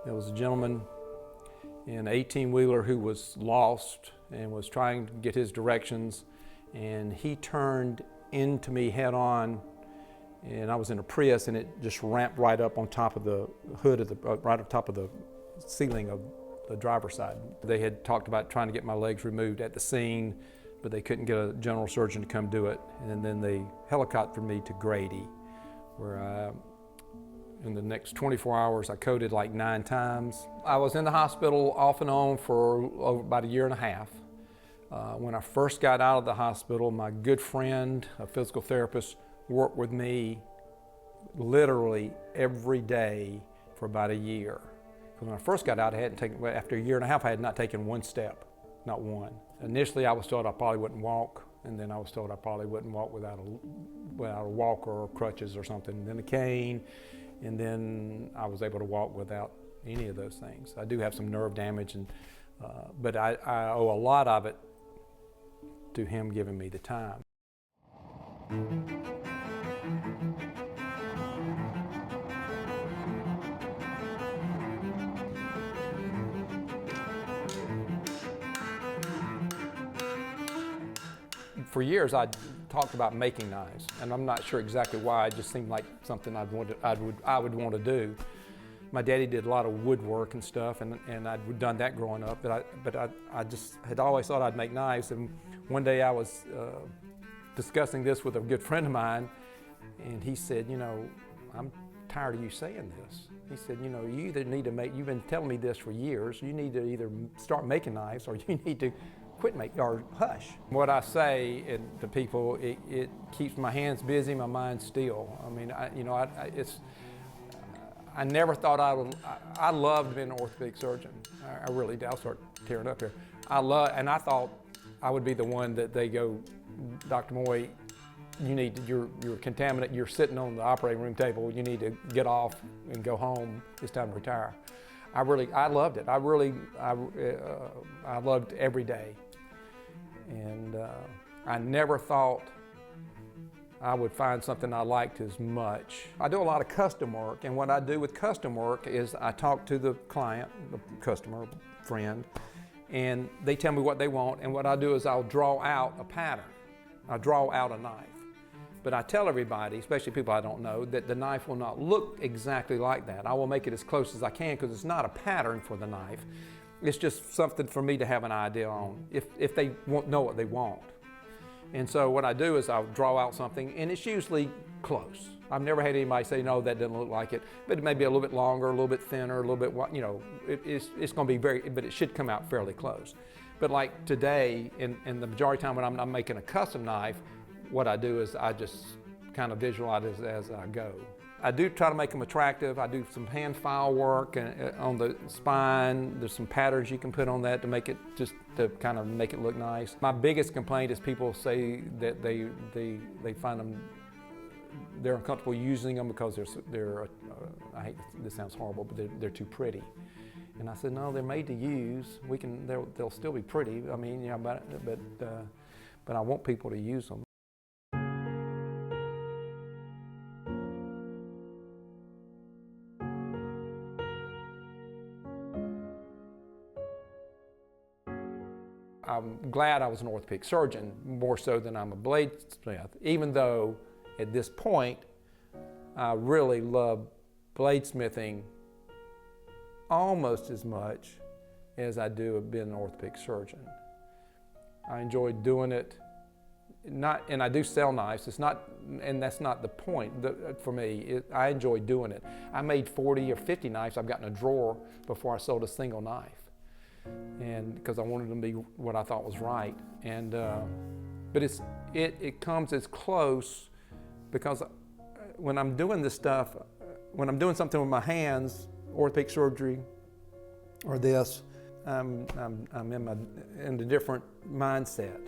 There was a gentleman in an 18-wheeler who was lost and was trying to get his directions, and he turned into me head on, and I was in a Prius, and it just ramped right up on top of the hood of the, right on top of the ceiling of the driver's side. They had talked about trying to get my legs removed at the scene, but they couldn't get a general surgeon to come do it. And then they helicoptered me to Grady, where in the next 24 hours, I coded like 9 times. I was in the hospital off and on for about a year and a half. When I first got out of the hospital, my good friend, a physical therapist, worked with me literally every day for about a year. Because when I first got out, after a year and a half, I had not taken one step, not one. Initially, I was told I probably wouldn't walk, and then I was told I probably wouldn't walk without a walker or crutches or something, and then a cane, and then I was able to walk without any of those things. I do have some nerve damage, but I owe a lot of it to him giving me the time. For years, I talked about making knives, and I'm not sure exactly why. It just seemed like something I would want to do. My daddy did a lot of woodwork and stuff, and I'd done that growing up. But I just had always thought I'd make knives. And one day I was discussing this with a good friend of mine, and he said, "You know, I'm tired of you saying this." He said, "You know, you either need to make. You've been telling me this for years. You need to either start making knives, or you need to quit making, or hush." What I say to people, it keeps my hands busy, my mind still. I mean, I never thought I loved being an orthopedic surgeon. I really did. I'll start tearing up here. And I thought I would be the one that they go, "Dr. Moye, you're contaminated, you're sitting on the operating room table, you need to get off and go home, it's time to retire." I loved it. I loved every day. And I never thought I would find something I liked as much. I do a lot of custom work, and what I do with custom work is I talk to the client, the customer, friend, and they tell me what they want, and what I do is I'll draw out a pattern. I draw out a knife. But I tell everybody, especially people I don't know, that the knife will not look exactly like that. I will make it as close as I can, because it's not a pattern for the knife. It's just something for me to have an idea on, if they know what they want. And so what I do is I'll draw out something, and it's usually close. I've never had anybody say, "No, that doesn't look like it," but it may be a little bit longer, a little bit thinner, a little bit, you know, it's going to be but it should come out fairly close. But like today, in the majority of the time when I'm making a custom knife, what I do is I just kind of visualize it as I go. I do try to make them attractive. I do some hand file work on the spine. There's some patterns you can put on that to make it, just to kind of make it look nice. My biggest complaint is people say that they find them, they're uncomfortable using them because they're I hate, this sounds horrible, but they're too pretty. And I said, no, they're made to use. They'll still be pretty. I mean, yeah, but I want people to use them. I'm glad I was an orthopedic surgeon, more so than I'm a bladesmith, even though at this point I really love bladesmithing almost as much as I do being an orthopedic surgeon. I enjoy doing it, and I do sell knives. It's not, and that's not the point for me. I enjoy doing it. I made 40 or 50 knives I've got in a drawer before I sold a single knife. And because I wanted them to be what I thought was right, and but it comes as close, because when I'm doing this stuff, when I'm doing something with my hands, orthopedic surgery, or this, I'm in a different mindset.